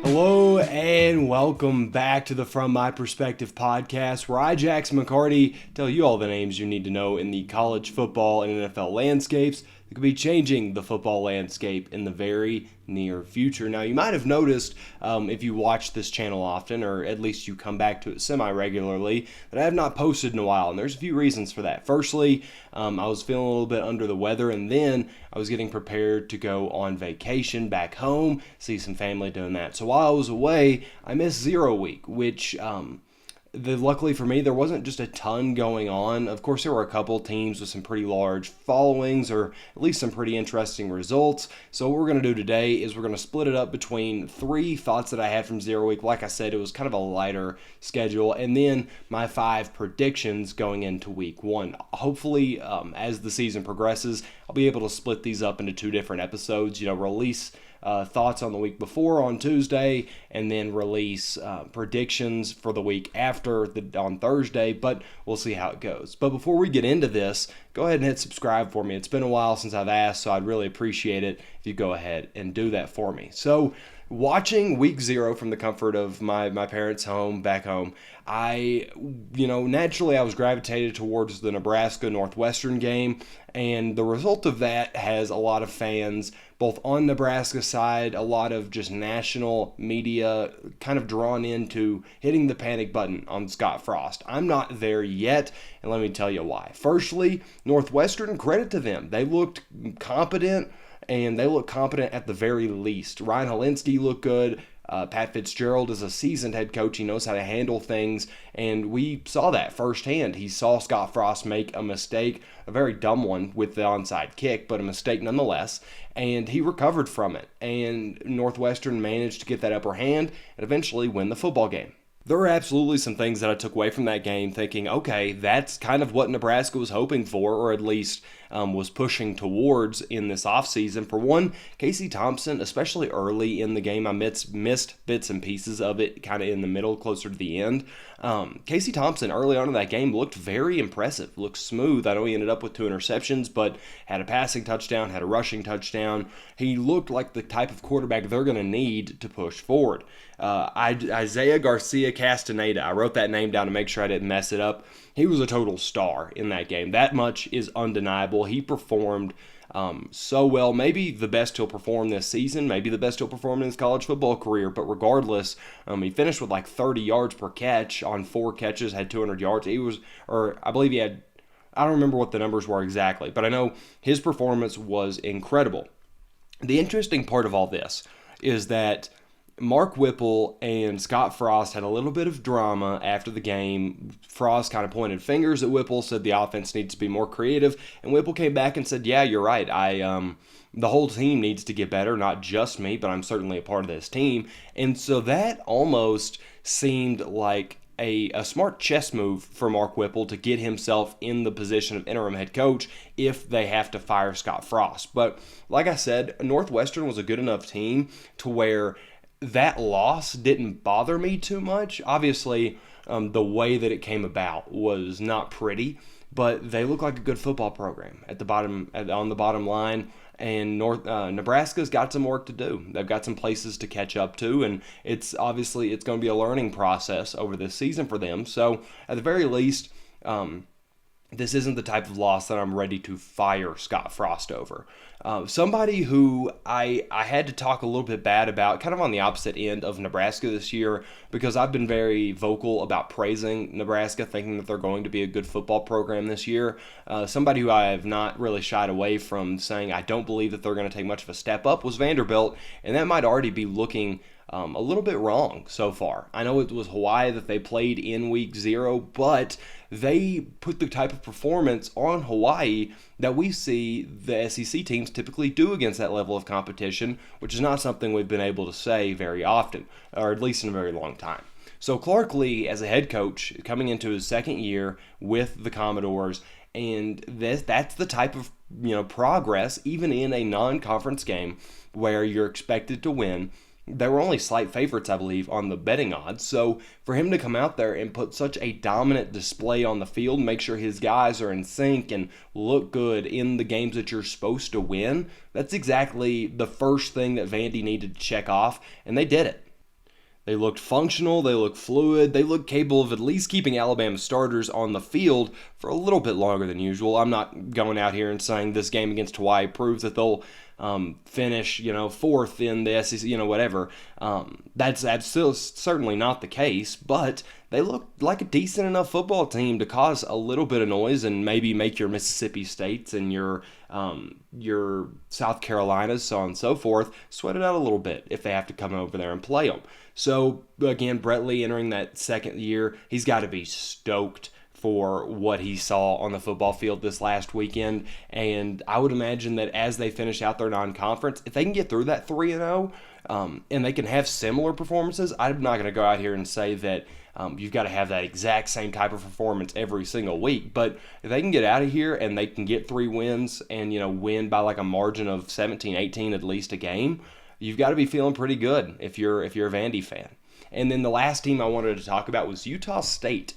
Hello and welcome back to the From My Perspective podcast, where I, Jackson McCarty, tell you all the names you need to know in the college football and NFL landscapes that could be changing the football landscape in the very near future. Now, you might have noticed if you watch this channel often, or at least you come back to it semi-regularly, that I have not posted in a while, and there's a few reasons for that. Firstly, I was feeling a little bit under the weather, and then I was getting prepared to go on vacation back home, see some family doing that. So while I was away, I missed 0 week, which luckily for me, there wasn't just a ton going on. Of course, there were a couple teams with some pretty large followings, or at least some pretty interesting results. So what we're going to do today is we're going to split it up between 3 thoughts that I had from 0 week. Like I said, it was kind of a lighter schedule, and then my 5 predictions going into week 1. Hopefully, as the season progresses, I'll be able to split these up into 2 different episodes. Release thoughts on the week before on Tuesday, and then release predictions for the week after on Thursday, but we'll see how it goes. But before we get into this, go ahead and hit subscribe for me. It's been a while since I've asked, so I'd really appreciate it if you go ahead and do that for me. So watching week 0 from the comfort of my parents' home back home, naturally I was gravitated towards the Nebraska-Northwestern game, and the result of that has a lot of fans, both on Nebraska's side, a lot of just national media kind of drawn into hitting the panic button on Scott Frost. I'm not there yet, and let me tell you why. Firstly, Northwestern, credit to them. They looked competent, and they look competent at the very least. Ryan Helinski looked good. Pat Fitzgerald is a seasoned head coach. He knows how to handle things, and we saw that firsthand. He saw Scott Frost make a mistake, a very dumb one with the onside kick, but a mistake nonetheless, and he recovered from it. And Northwestern managed to get that upper hand and eventually win the football game. There were absolutely some things that I took away from that game thinking, okay, that's kind of what Nebraska was hoping for, or at least was pushing towards in this offseason. For one, Casey Thompson, especially early in the game, I missed bits and pieces of it kind of in the middle, closer to the end. Casey Thompson, early on in that game, looked very impressive, looked smooth. I know he ended up with 2 interceptions, but had a passing touchdown, had a rushing touchdown. He looked like the type of quarterback they're going to need to push forward. Isaiah Garcia Castaneda, I wrote that name down to make sure I didn't mess it up. He was a total star in that game. That much is undeniable. He performed so well, maybe the best he'll perform this season, maybe the best he'll perform in his college football career, but regardless, he finished with like 30 yards per catch on 4 catches, had 200 yards. I believe he had, I don't remember what the numbers were exactly, but I know his performance was incredible. The interesting part of all this is that Mark Whipple and Scott Frost had a little bit of drama after the game. Frost kind of pointed fingers at Whipple, said the offense needs to be more creative, and Whipple came back and said, yeah, you're right. The whole team needs to get better, not just me, but I'm certainly a part of this team. And so that almost seemed like a smart chess move for Mark Whipple to get himself in the position of interim head coach if they have to fire Scott Frost. But like I said, Northwestern was a good enough team to where that loss didn't bother me too much. Obviously, the way that it came about was not pretty, but they look like a good football program on the bottom line. And Nebraska's got some work to do. They've got some places to catch up to, and it's going to be a learning process over this season for them. So at the very least, this isn't the type of loss that I'm ready to fire Scott Frost over. Somebody who I had to talk a little bit bad about, kind of on the opposite end of Nebraska this year, because I've been very vocal about praising Nebraska, thinking that they're going to be a good football program this year. Somebody who I have not really shied away from saying I don't believe that they're going to take much of a step up was Vanderbilt, and that might already be looking a little bit wrong so far. I know it was Hawaii that they played in week 0, but they put the type of performance on Hawaii that we see the SEC teams typically do against that level of competition, which is not something we've been able to say very often, or at least in a very long time. So Clark Lee, as a head coach, coming into his second year with the Commodores, and that's the type of progress, even in a non-conference game where you're expected to win. They were only slight favorites, I believe, on the betting odds. So for him to come out there and put such a dominant display on the field, make sure his guys are in sync and look good in the games that you're supposed to win, that's exactly the first thing that Vandy needed to check off, and they did it. They looked functional, they looked fluid, they looked capable of at least keeping Alabama starters on the field for a little bit longer than usual. I'm not going out here and saying this game against Hawaii proves that they'll finish, fourth in the SEC, whatever. That's still certainly not the case, but they looked like a decent enough football team to cause a little bit of noise and maybe make your Mississippi States and your South Carolinas, so on and so forth, sweat it out a little bit if they have to come over there and play them. So, again, Brett Lee entering that second year, he's got to be stoked for what he saw on the football field this last weekend. And I would imagine that as they finish out their non-conference, if they can get through that 3-0 and they can have similar performances, I'm not going to go out here and say that you've got to have that exact same type of performance every single week. But if they can get out of here and they can get 3 wins and, win by like a margin of 17, 18 at least a game, you've got to be feeling pretty good if you're a Vandy fan. And then the last team I wanted to talk about was Utah State.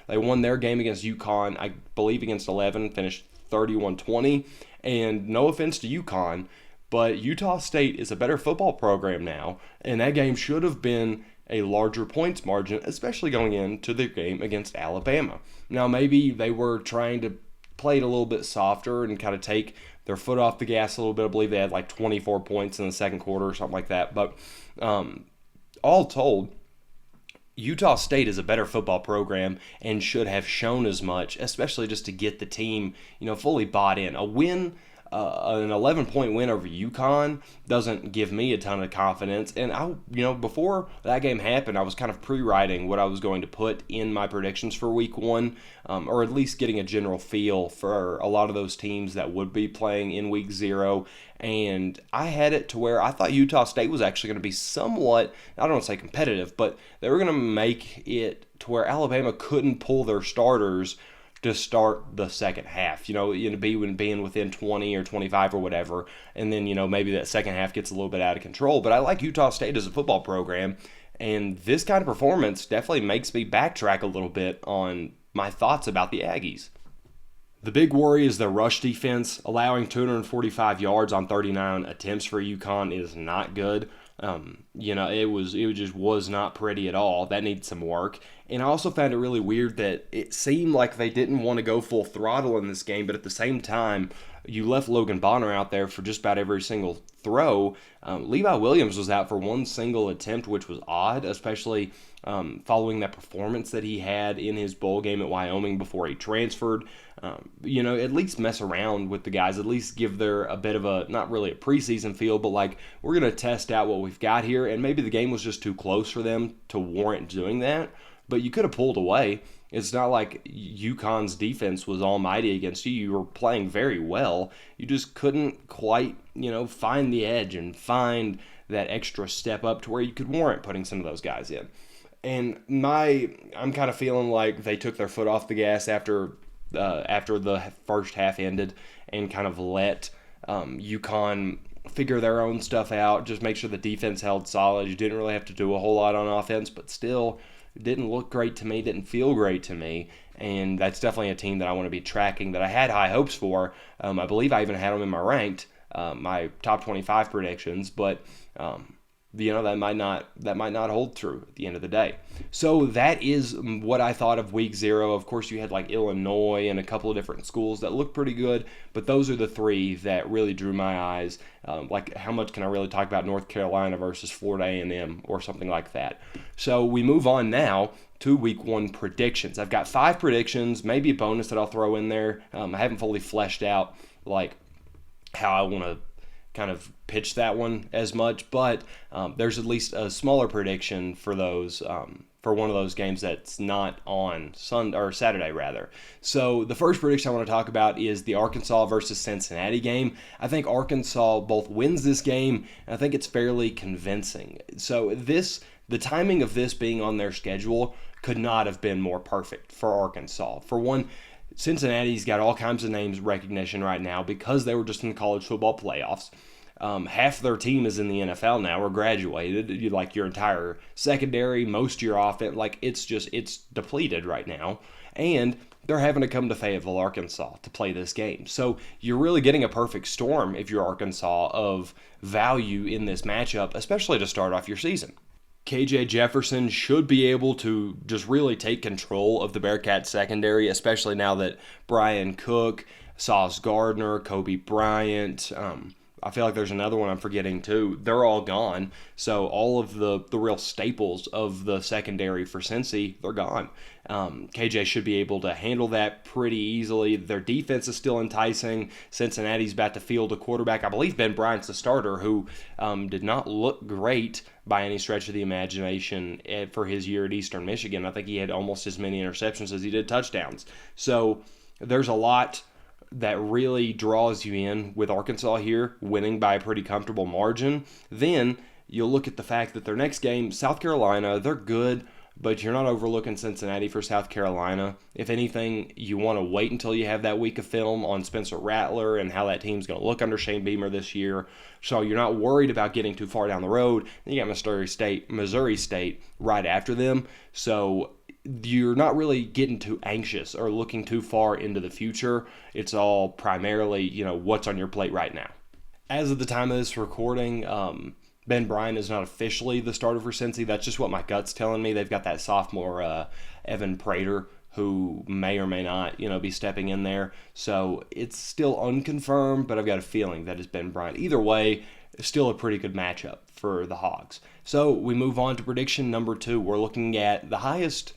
They won their game against UConn, I believe against 11, finished 31-20. And no offense to UConn, but Utah State is a better football program now, and that game should have been a larger points margin, especially going into the game against Alabama. Now, maybe they were trying to play it a little bit softer and kind of take their foot off the gas a little bit. I believe they had like 24 points in the second quarter or something like that. But all told, Utah State is a better football program and should have shown as much, especially just to get the team, fully bought in. A win, an 11-point win over UConn doesn't give me a ton of confidence. And before that game happened, I was kind of pre-writing what I was going to put in my predictions for week 1, or at least getting a general feel for a lot of those teams that would be playing in week 0. And I had it to where I thought Utah State was actually going to be somewhat, I don't want to say competitive, but they were going to make it to where Alabama couldn't pull their starters to start the second half, being within 20 or 25 or whatever, and then, maybe that second half gets a little bit out of control. But I like Utah State as a football program, and this kind of performance definitely makes me backtrack a little bit on my thoughts about the Aggies. The big worry is the rush defense. Allowing 245 yards on 39 attempts for UConn is not good. It just was not pretty at all. That needs some work. And I also found it really weird that it seemed like they didn't want to go full throttle in this game, but at the same time, you left Logan Bonner out there for just about every single throw. Levi Williams was out for one single attempt, which was odd, especially following that performance that he had in his bowl game at Wyoming before he transferred. At least mess around with the guys, at least give a bit of a, not really a preseason feel, but like, we're going to test out what we've got here, and maybe the game was just too close for them to warrant doing that, but you could have pulled away. It's not like UConn's defense was almighty against you. You were playing very well. You just couldn't quite, find the edge and find that extra step up to where you could warrant putting some of those guys in. And I'm kind of feeling like they took their foot off the gas after the first half ended and kind of let UConn figure their own stuff out, just make sure the defense held solid. You didn't really have to do a whole lot on offense, but still didn't look great to me, didn't feel great to me, and that's definitely a team that I want to be tracking, that I had high hopes for. I believe I even had them in my ranked, my top 25 predictions, but that might not hold true at the end of the day. So that is what I thought of week 0. Of course, you had like Illinois and a couple of different schools that looked pretty good, but those are the 3 that really drew my eyes. Like, how much can I really talk about North Carolina versus Florida A&M or something like that? So we move on now to week 1 predictions. I've got 5 predictions, maybe a bonus that I'll throw in there. I haven't fully fleshed out like how I want to kind of pitch that one as much, but there's at least a smaller prediction for those for one of those games that's not on Sunday or Saturday rather. So the first prediction I want to talk about is the Arkansas versus Cincinnati game. I think Arkansas both wins this game, and I think it's fairly convincing. So the timing of this being on their schedule could not have been more perfect for Arkansas. For one, Cincinnati's got all kinds of names recognition right now because they were just in the college football playoffs. Half their team is in the NFL now or graduated. Your entire secondary, most of your offense, it's depleted right now. And they're having to come to Fayetteville, Arkansas to play this game. So you're really getting a perfect storm if you're Arkansas of value in this matchup, especially to start off your season. KJ Jefferson should be able to just really take control of the Bearcats secondary, especially now that Brian Cook, Sauce Gardner, Kobe Bryant, I feel like there's another one I'm forgetting too. They're all gone. So all of the real staples of the secondary for Cincy, they're gone. KJ should be able to handle that pretty easily. Their defense is still enticing. Cincinnati's about to field a quarterback. I believe Ben Bryant's the starter, who did not look great by any stretch of the imagination for his year at Eastern Michigan. I think he had almost as many interceptions as he did touchdowns. So there's a lot that really draws you in with Arkansas here, winning by a pretty comfortable margin. Then you'll look at the fact that their next game, South Carolina, they're good, but you're not overlooking Cincinnati for South Carolina. If anything, you want to wait until you have that week of film on Spencer Rattler and how that team's going to look under Shane Beamer this year. So you're not worried about getting too far down the road. Then you got Missouri State right after them. So you're not really getting too anxious or looking too far into the future. It's all primarily, what's on your plate right now. As of the time of this recording, Ben Bryant is not officially the starter for Cincy. That's just what my gut's telling me. They've got that sophomore Evan Prater, who may or may not, be stepping in there. So it's still unconfirmed, but I've got a feeling that it's Ben Bryant. Either way, it's still a pretty good matchup for the Hogs. So we move on to prediction number 2. We're looking at the highest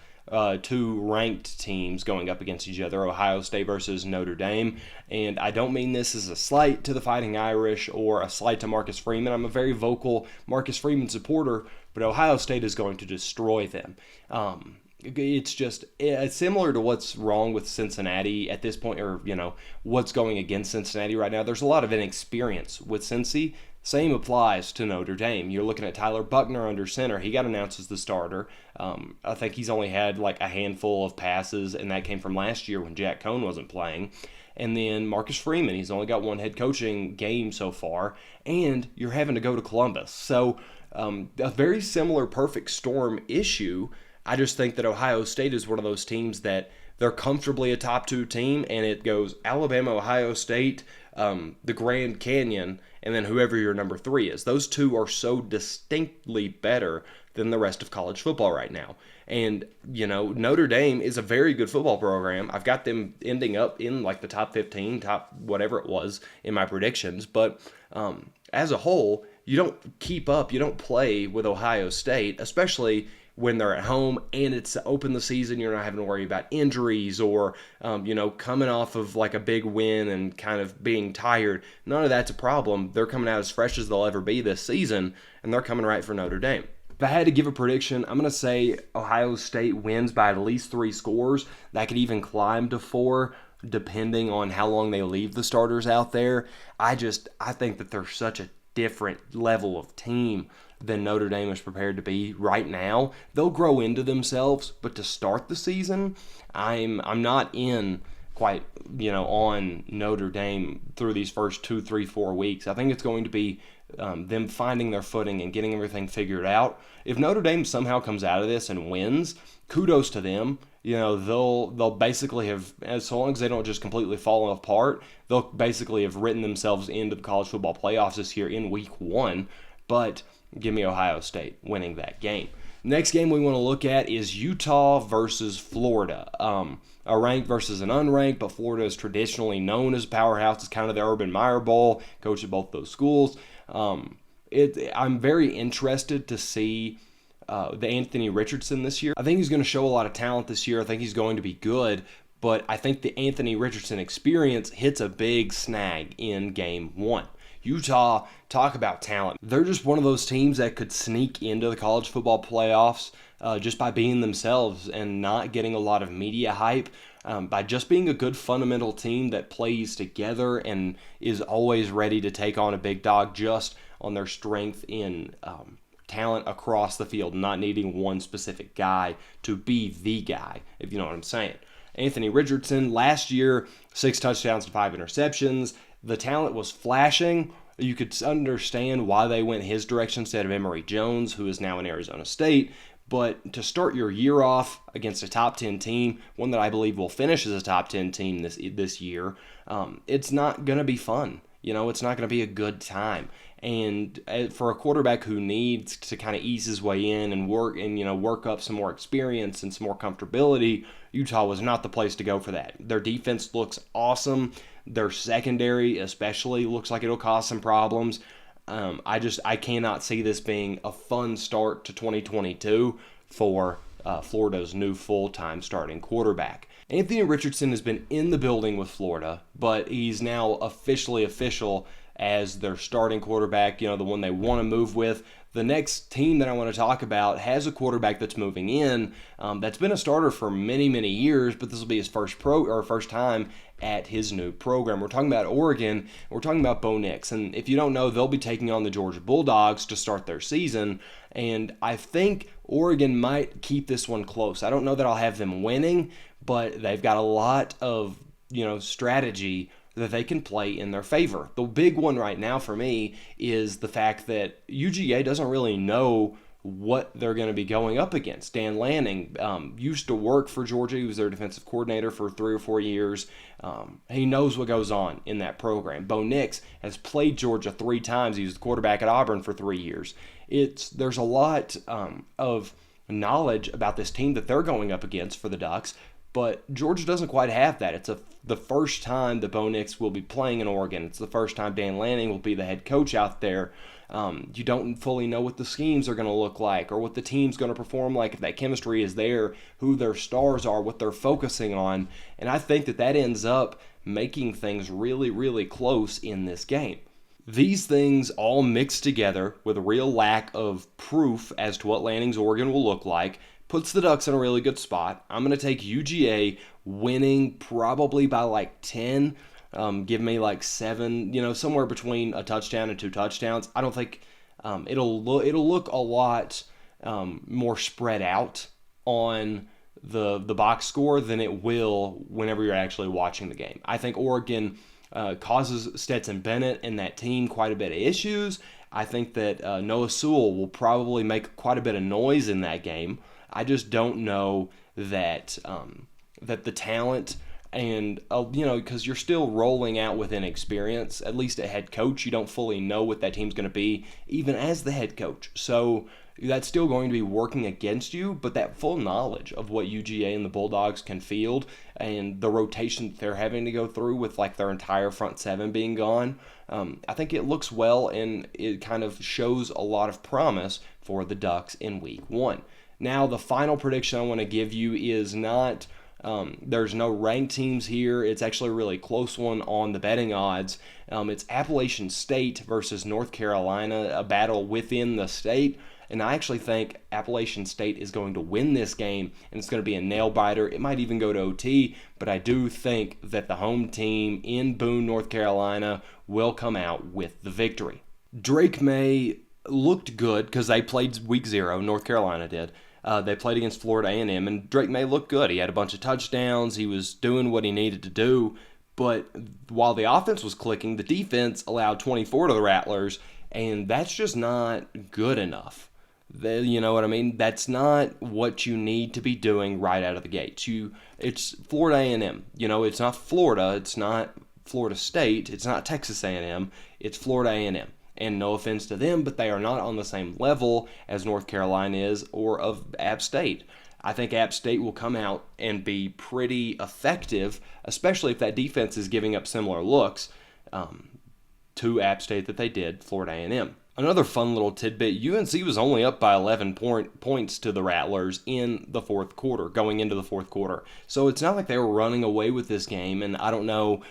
two ranked teams going up against each other, Ohio State versus Notre Dame. And I don't mean this as a slight to the Fighting Irish or a slight to Marcus Freeman. I'm a very vocal Marcus Freeman supporter, but Ohio State is going to destroy them. It's similar to what's wrong with Cincinnati at this point, or, what's going against Cincinnati right now. There's a lot of inexperience with Cincy. Same applies to Notre Dame. You're looking at Tyler Buckner under center. He got announced as the starter. I think he's only had like a handful of passes, and that came from last year when Jack Cohn wasn't playing. And then Marcus Freeman, he's only got one head coaching game so far, and you're having to go to Columbus. So a very similar perfect storm issue. I just think that Ohio State is one of those teams that they're comfortably a top 2 team, and it goes Alabama, Ohio State, the Grand Canyon, and then whoever your number 3 is. Those two are so distinctly better than the rest of college football right now. And, Notre Dame is a very good football program. I've got them ending up in like the top 15, top whatever it was in my predictions. But as a whole, you don't play with Ohio State, especially when they're at home and it's open the season. You're not having to worry about injuries or, coming off of like a big win and kind of being tired. None of that's a problem. They're coming out as fresh as they'll ever be this season, and they're coming right for Notre Dame. If I had to give a prediction, I'm going to say Ohio State wins by at least 3 scores. That could even climb to 4, depending on how long they leave the starters out there. I think that they're such a different level of team than Notre Dame is prepared to be right now. They'll grow into themselves, but to start the season, I'm not in quite, on Notre Dame through these first 2, 3, 4 weeks. I think it's going to be them finding their footing and getting everything figured out. If Notre Dame somehow comes out of this and wins, kudos to them. They'll basically have, as long as they don't just completely fall apart, they'll basically have written themselves into the college football playoffs this year in week 1. But give me Ohio State winning that game. Next game we want to look at is Utah versus Florida. A ranked versus an unranked, but Florida is traditionally known as a powerhouse. It's kind of the Urban Meyer Bowl. Coach at both those schools. I'm very interested to see the Anthony Richardson this year. I think he's going to show a lot of talent this year. I think he's going to be good, but I think the Anthony Richardson experience hits a big snag in game 1. Utah, talk about talent. They're just one of those teams that could sneak into the college football playoffs just by being themselves and not getting a lot of media hype. By just being a good fundamental team that plays together and is always ready to take on a big dog just on their strength in talent across the field, not needing one specific guy to be the guy, if you know what I'm saying. Anthony Richardson, last year, 6 touchdowns to 5 interceptions. The talent was flashing. You could understand why they went his direction instead of Emory Jones, who is now in Arizona State. But to start your year off against a top 10 team, one that I believe will finish as a top 10 team this year, it's not going to be fun. It's not going to be a good time. And for a quarterback who needs to kind of ease his way in and work up some more experience and some more comfortability, Utah was not the place to go for that. Their defense looks awesome. Their secondary, especially, looks like it'll cause some problems. I cannot see this being a fun start to 2022 for Florida's new full-time starting quarterback. Anthony Richardson has been in the building with Florida, but he's now officially official as their starting quarterback, the one they want to move with. The next team that I want to talk about has a quarterback that's moving in, that's been a starter for many, many years, but this will be his first time at his new program. We're talking about Oregon. We're talking about Bo Nix, and if you don't know, they'll be taking on the Georgia Bulldogs to start their season. And I think Oregon might keep this one close. I don't know that I'll have them winning, but they've got a lot of strategy that they can play in their favor. The big one right now for me is the fact that UGA doesn't really know what they're going to be going up against. Dan Lanning used to work for Georgia. He was their defensive coordinator for 3 or 4 years. He knows what goes on in that program. Bo Nix has played Georgia 3 times. He was the quarterback at Auburn for 3 years. There's a lot of knowledge about this team that they're going up against for the Ducks, but Georgia doesn't quite have that. It's the first time that Bo Nix will be playing in Oregon. It's the first time Dan Lanning will be the head coach out there. You don't fully know what the schemes are going to look like or what the team's going to perform like, if that chemistry is there, who their stars are, what they're focusing on. And I think that ends up making things really, really close in this game. These things all mixed together with a real lack of proof as to what Lanning's Oregon will look like puts the Ducks in a really good spot. I'm going to take UGA winning probably by like 10. Give me like 7, somewhere between a touchdown and 2 touchdowns. I don't think it'll look a lot more spread out on the box score than it will whenever you're actually watching the game. I think Oregon causes Stetson Bennett and that team quite a bit of issues. I think that Noah Sewell will probably make quite a bit of noise in that game. I just don't know that that the talent and, because you're still rolling out with inexperience, at least a head coach, you don't fully know what that team's going to be, even as the head coach. So that's still going to be working against you, but that full knowledge of what UGA and the Bulldogs can field and the rotation they're having to go through with like their entire front 7 being gone, I think it looks well and it kind of shows a lot of promise for the Ducks in week 1. Now, the final prediction I want to give you is not, there's no ranked teams here. It's actually a really close one on the betting odds. It's Appalachian State versus North Carolina, a battle within the state. And I actually think Appalachian State is going to win this game, and it's going to be a nail-biter. It might even go to OT, but I do think that the home team in Boone, North Carolina, will come out with the victory. Drake May looked good because they played week 0, North Carolina did. They played against Florida A&M, and Drake May looked good. He had a bunch of touchdowns. He was doing what he needed to do. But while the offense was clicking, the defense allowed 24 to the Rattlers, and that's just not good enough. You know what I mean? That's not what you need to be doing right out of the gates. It's Florida A&M. It's not Florida. It's not Florida State. It's not Texas A&M. It's Florida A&M. And no offense to them, but they are not on the same level as North Carolina is or of App State. I think App State will come out and be pretty effective, especially if that defense is giving up similar looks to App State that they did Florida A&M. Another fun little tidbit, UNC was only up by 11 points to the Rattlers in the fourth quarter, going into the fourth quarter. So it's not like they were running away with this game, and I don't know.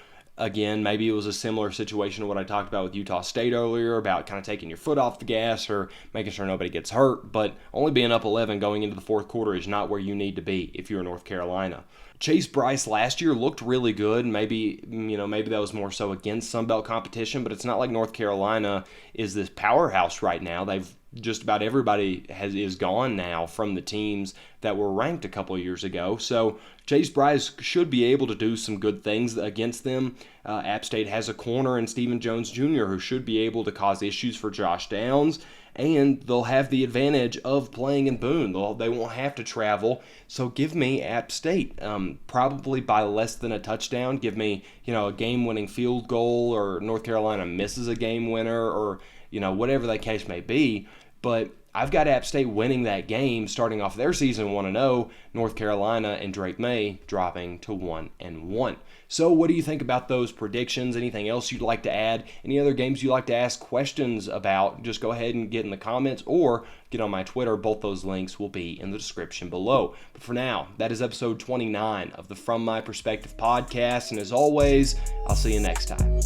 Again, maybe it was a similar situation to what I talked about with Utah State earlier about kind of taking your foot off the gas or making sure nobody gets hurt, but only being up 11 going into the fourth quarter is not where you need to be if you're North Carolina. Chase Bryce last year looked really good. Maybe that was more so against Sun Belt competition, but it's not like North Carolina is this powerhouse right now. They've just about everybody is gone now from the teams that were ranked a couple of years ago. So Chase Bryce should be able to do some good things against them. App State has a corner in Stephen Jones Jr. who should be able to cause issues for Josh Downs. and they'll have the advantage of playing in Boone. They won't have to travel. So give me App State, probably by less than a touchdown. Give me, a game-winning field goal, or North Carolina misses a game winner, or, whatever that case may be. But I've got App State winning that game, starting off their season 1-0, North Carolina and Drake May dropping to 1-1. So what do you think about those predictions? Anything else you'd like to add? Any other games you'd like to ask questions about? Just go ahead and get in the comments or get on my Twitter. Both those links will be in the description below. But for now, that is episode 29 of the From My Perspective podcast. And as always, I'll see you next time.